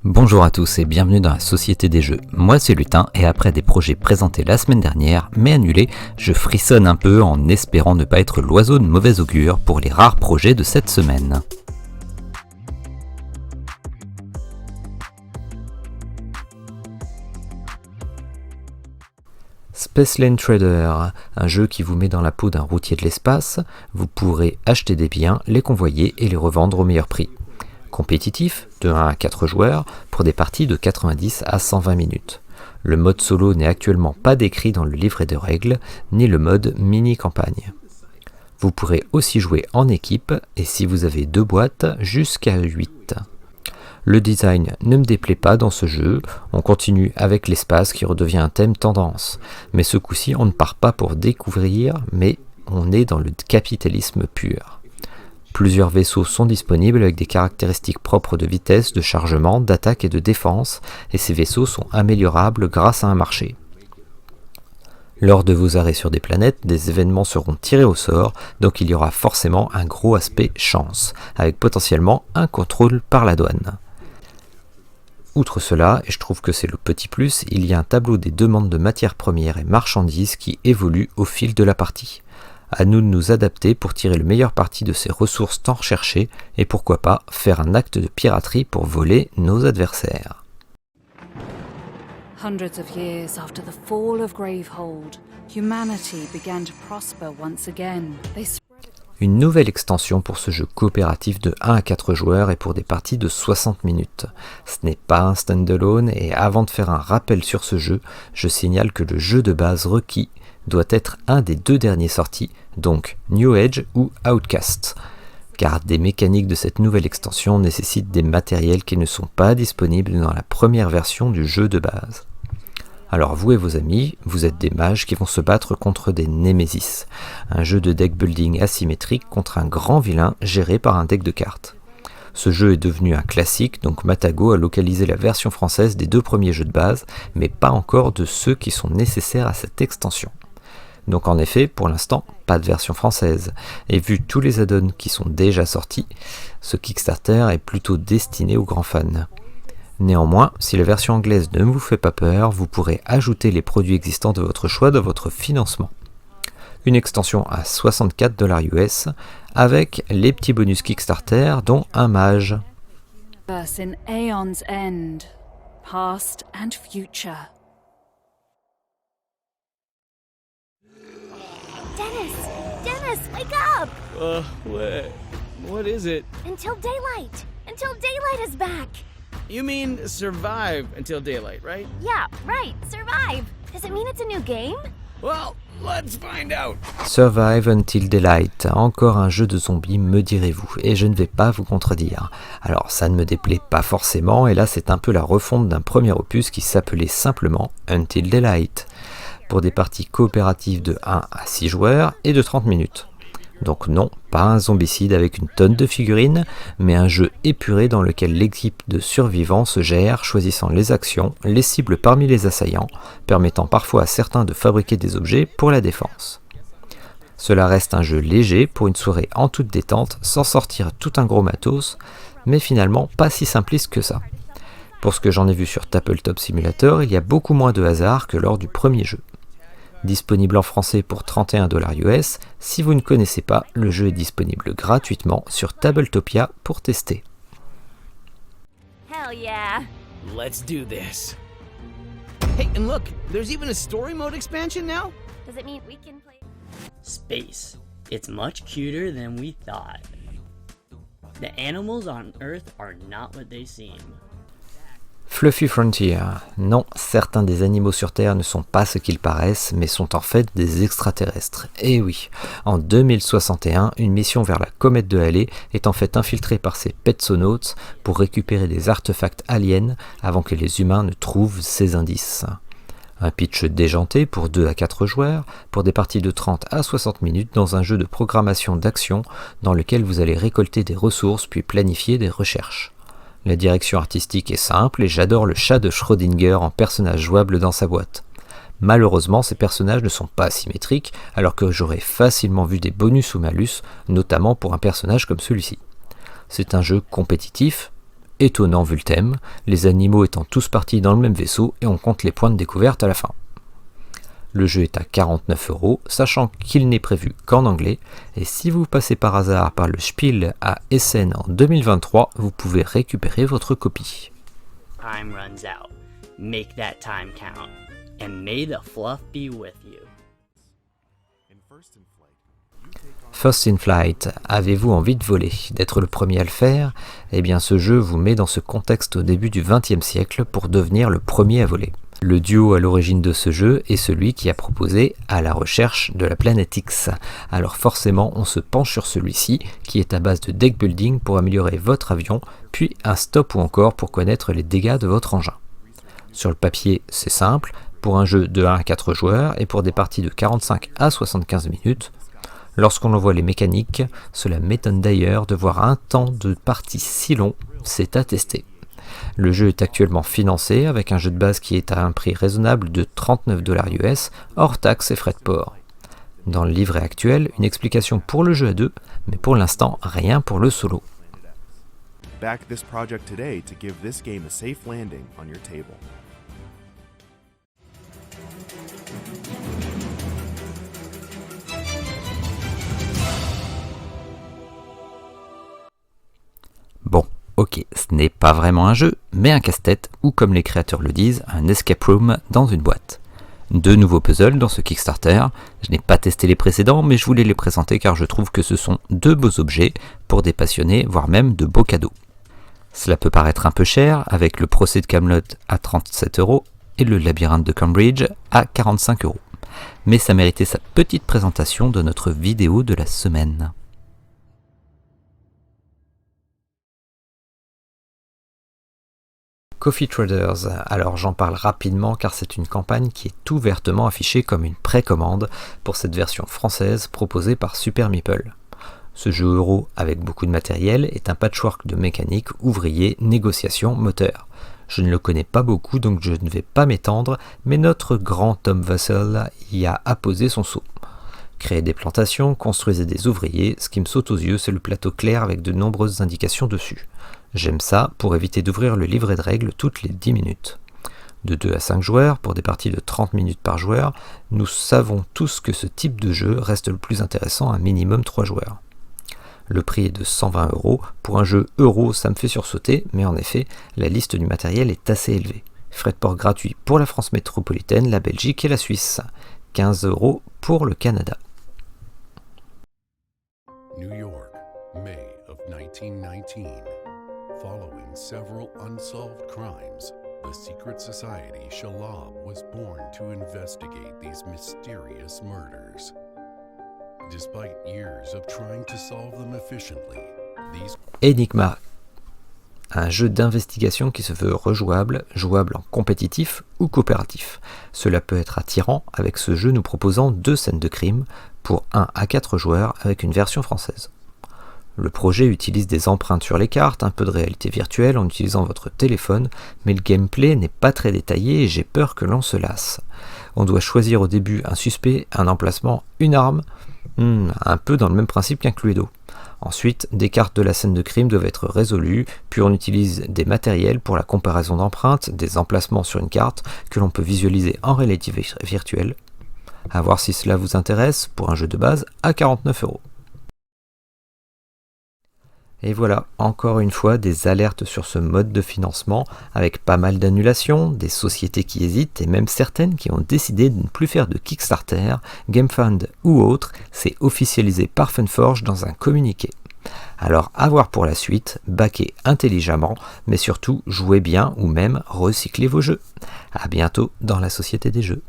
Bonjour à tous et bienvenue dans la Société des Jeux. Moi c'est Lutin et après des projets présentés la semaine dernière mais annulés, je frissonne un peu en espérant ne pas être l'oiseau de mauvais augure pour les rares projets de cette semaine. Space Lane Trader, un jeu qui vous met dans la peau d'un routier de l'espace, vous pourrez acheter des biens, les convoyer et les revendre au meilleur prix. Compétitif, de 1 à 4 joueurs, pour des parties de 90 à 120 minutes. Le mode solo n'est actuellement pas décrit dans le livret de règles, ni le mode mini-campagne. Vous pourrez aussi jouer en équipe, et si vous avez 2 boîtes, jusqu'à 8. Le design ne me déplaît pas dans ce jeu, on continue avec l'espace qui redevient un thème tendance. Mais ce coup-ci, on ne part pas pour découvrir, mais on est dans le capitalisme pur. Plusieurs vaisseaux sont disponibles avec des caractéristiques propres de vitesse, de chargement, d'attaque et de défense, et ces vaisseaux sont améliorables grâce à un marché. Lors de vos arrêts sur des planètes, des événements seront tirés au sort, donc il y aura forcément un gros aspect chance, avec potentiellement un contrôle par la douane. Outre cela, et je trouve que c'est le petit plus, il y a un tableau des demandes de matières premières et marchandises qui évolue au fil de la partie. À nous de nous adapter pour tirer le meilleur parti de ces ressources tant recherchées et pourquoi pas faire un acte de piraterie pour voler nos adversaires. Hundreds of years after the fall of Gravehold, humanity began to prosper once again. Une nouvelle extension pour ce jeu coopératif de 1 à 4 joueurs et pour des parties de 60 minutes. Ce n'est pas un standalone et avant de faire un rappel sur ce jeu, je signale que le jeu de base requis doit être un des 2 derniers sortis, donc New Age ou Outcast, car des mécaniques de cette nouvelle extension nécessitent des matériels qui ne sont pas disponibles dans la première version du jeu de base. Alors vous et vos amis, vous êtes des mages qui vont se battre contre des Némésis, un jeu de deck building asymétrique contre un grand vilain géré par un deck de cartes. Ce jeu est devenu un classique, donc Matago a localisé la version française des 2 premiers jeux de base, mais pas encore de ceux qui sont nécessaires à cette extension. Donc en effet, pour l'instant, pas de version française. Et vu tous les add-ons qui sont déjà sortis, ce Kickstarter est plutôt destiné aux grands fans. Néanmoins, si la version anglaise ne vous fait pas peur, vous pourrez ajouter les produits existants de votre choix dans votre financement. Une extension à 64$ US avec les petits bonus Kickstarter dont un mage. In Aeon's End, past and future. Dennis, wake up! What is it? Until daylight is back. You mean survive until daylight, right? Yeah, right, survive. Does it mean it's a new game? Well, let's find out. Survive Until Daylight, encore un jeu de zombies me direz-vous, et je ne vais pas vous contredire. Alors ça ne me déplaît pas forcément, et là c'est un peu la refonte d'un premier opus qui s'appelait simplement Until Daylight, pour des parties coopératives de 1 à 6 joueurs et de 30 minutes. Donc non, pas un zombicide avec une tonne de figurines, mais un jeu épuré dans lequel l'équipe de survivants se gère, choisissant les actions, les cibles parmi les assaillants, permettant parfois à certains de fabriquer des objets pour la défense. Cela reste un jeu léger pour une soirée en toute détente, sans sortir tout un gros matos, mais finalement pas si simpliste que ça. Pour ce que j'en ai vu sur Tabletop Simulator, il y a beaucoup moins de hasard que lors du premier jeu. Disponible en français pour 31$ US, si vous ne connaissez pas, le jeu est disponible gratuitement sur Tabletopia pour tester. Hell yeah. Let's do this. Hey, and look, there's even a story mode expansion now? Does it mean we can play? Space. It's much cuter than we thought. The animals on Earth are not what they seem. Fluffy Frontier. Non, certains des animaux sur Terre ne sont pas ce qu'ils paraissent, mais sont en fait des extraterrestres. Et oui, en 2061, une mission vers la comète de Halley est en fait infiltrée par ces petsonautes pour récupérer des artefacts aliens avant que les humains ne trouvent ces indices. Un pitch déjanté pour 2 à 4 joueurs, pour des parties de 30 à 60 minutes dans un jeu de programmation d'action dans lequel vous allez récolter des ressources puis planifier des recherches. La direction artistique est simple et j'adore le chat de Schrödinger en personnage jouable dans sa boîte. Malheureusement, ces personnages ne sont pas symétriques, alors que j'aurais facilement vu des bonus ou malus, notamment pour un personnage comme celui-ci. C'est un jeu compétitif étonnant vu le thème, les animaux étant tous partis dans le même vaisseau et on compte les points de découverte à la fin. Le jeu est à 49 €, sachant qu'il n'est prévu qu'en anglais, et si vous passez par hasard par le Spiel à Essen en 2023, vous pouvez récupérer votre copie. Time runs out. Make that time count. And may the fluff be with you. First in Flight, avez-vous envie de voler, d'être le premier à le faire? Eh bien ce jeu vous met dans ce contexte au début du XXe siècle pour devenir le premier à voler. Le duo à l'origine de ce jeu est celui qui a proposé À la recherche de la planète X. Alors forcément on se penche sur celui-ci qui est à base de deck building pour améliorer votre avion, puis un stop ou encore pour connaître les dégâts de votre engin. Sur le papier c'est simple, pour un jeu de 1 à 4 joueurs et pour des parties de 45 à 75 minutes. Lorsqu'on en voit les mécaniques, cela m'étonne d'ailleurs de voir un temps de partie si long, c'est à tester. Le jeu est actuellement financé avec un jeu de base qui est à un prix raisonnable de 39 $ US, hors taxes et frais de port. Dans le livret actuel, une explication pour le jeu à deux, mais pour l'instant, rien pour le solo. Back this project today to give this game a safe landing on your table. Bon, ok, ce n'est pas vraiment un jeu, mais un casse-tête, ou comme les créateurs le disent, un escape room dans une boîte. 2 nouveaux puzzles dans ce Kickstarter. Je n'ai pas testé les précédents, mais je voulais les présenter car je trouve que ce sont 2 beaux objets pour des passionnés, voire même de beaux cadeaux. Cela peut paraître un peu cher, avec le procès de Camelot à 37 € et le labyrinthe de Cambridge à 45 €. Mais ça méritait sa petite présentation de notre vidéo de la semaine. Coffee Traders, alors j'en parle rapidement car c'est une campagne qui est ouvertement affichée comme une précommande pour cette version française proposée par Super Meeple. Ce jeu euro avec beaucoup de matériel est un patchwork de mécanique, ouvrier, négociation, moteur. Je ne le connais pas beaucoup donc je ne vais pas m'étendre, mais notre grand Tom Vassell y a apposé son sceau. Créez des plantations, construisez des ouvriers, ce qui me saute aux yeux c'est le plateau clair avec de nombreuses indications dessus. J'aime ça pour éviter d'ouvrir le livret de règles toutes les 10 minutes. De 2 à 5 joueurs, pour des parties de 30 minutes par joueur, nous savons tous que ce type de jeu reste le plus intéressant à minimum 3 joueurs. Le prix est de 120 €. Pour un jeu euro, ça me fait sursauter, mais en effet, la liste du matériel est assez élevée. Frais de port gratuits pour la France métropolitaine, la Belgique et la Suisse. 15 € pour le Canada. New York, May of 1919. Following several unsolved crimes, the secret society Shalab was born to investigate these mysterious murders. Despite years of trying to solve them efficiently, these... Enigma, un jeu d'investigation qui se veut rejouable, jouable en compétitif ou coopératif. Cela peut être attirant avec ce jeu nous proposant 2 scènes de crime pour 1 à 4 joueurs avec une version française. Le projet utilise des empreintes sur les cartes, un peu de réalité virtuelle en utilisant votre téléphone, mais le gameplay n'est pas très détaillé et j'ai peur que l'on se lasse. On doit choisir au début un suspect, un emplacement, une arme, un peu dans le même principe qu'un Cluedo. Ensuite, des cartes de la scène de crime doivent être résolues, puis on utilise des matériels pour la comparaison d'empreintes, des emplacements sur une carte que l'on peut visualiser en réalité virtuelle. À voir si cela vous intéresse pour un jeu de base à 49 €. Et voilà, encore une fois, des alertes sur ce mode de financement, avec pas mal d'annulations, des sociétés qui hésitent, et même certaines qui ont décidé de ne plus faire de Kickstarter, GameFund ou autre, c'est officialisé par Funforge dans un communiqué. Alors à voir pour la suite, backez intelligemment, mais surtout jouez bien ou même recyclez vos jeux. A bientôt dans la Société des Jeux.